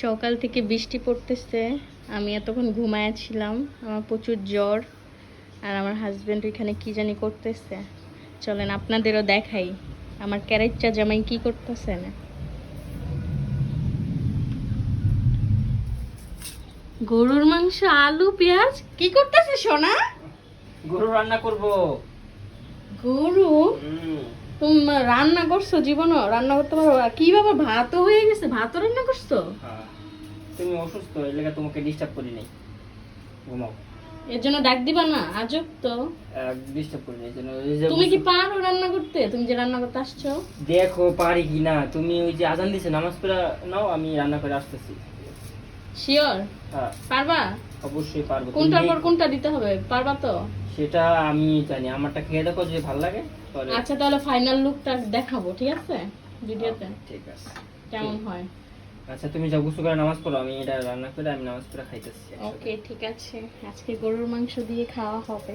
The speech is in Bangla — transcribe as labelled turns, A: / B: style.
A: সকাল থেকে বৃষ্টি পড়তেছে, আমি এতক্ষণ ঘুমায়াছিলাম, আমার প্রচুর জ্বর। আর আমার হাজবেন্ড ওইখানে কি জানি করতেছে। চলেন আপনাদেরও দেখাই আমার ক্যারেটটা জামাই কি করতেছে না। গরুর মাংস, আলু, পেঁয়াজ কি করতেছে সোনা?
B: গরু রান্না করব।
A: গরু? তুমি রান্না করছো? জীবনও রান্না করতে পারো? কিভাবে ভাতও হয়ে গেছে? ভাতও রান্না করছো?
B: তুমি অসুস্থ, এর লাগা তোমাকে ডিস্টার্ব করি নাই। ঘুমাও।
A: এর জন্য ডাক দিবা না? আজব তো।
B: ডিস্টার্ব করি নাই জন্য।
A: তুমি কি পারো রান্না করতে? তুমি যে রান্না করতে আসছো,
B: দেখো পারি কি না। তুমি ওই যে আজান দিছে, নামাজ পড়া নাও, আমি রান্না করে আসতেছি।
A: শিওর?
B: হ্যাঁ
A: পারবা?
B: অবশ্যই পারবো।
A: কোনটার পর কোনটা দিতে হবে, পারবা তো?
B: সেটা আমি জানি, আমারটা খেয়ে দেখো, যদি ভালো লাগে তাহলে।
A: আচ্ছা, তাহলে ফাইনাল লুকটা দেখাবো, ঠিক আছে? ভিডিওতে
B: ঠিক আছে।
A: কেমন হয়?
B: আচ্ছা তুমি যাও, গোসল করে নামাজ পড়ো, আমি এটা রান্না করে আমি নামাজ পড়ে খাইতেছি।
A: ওকে, ঠিক আছে। আজকে গরুর মাংস দিয়ে খাওয়া হবে।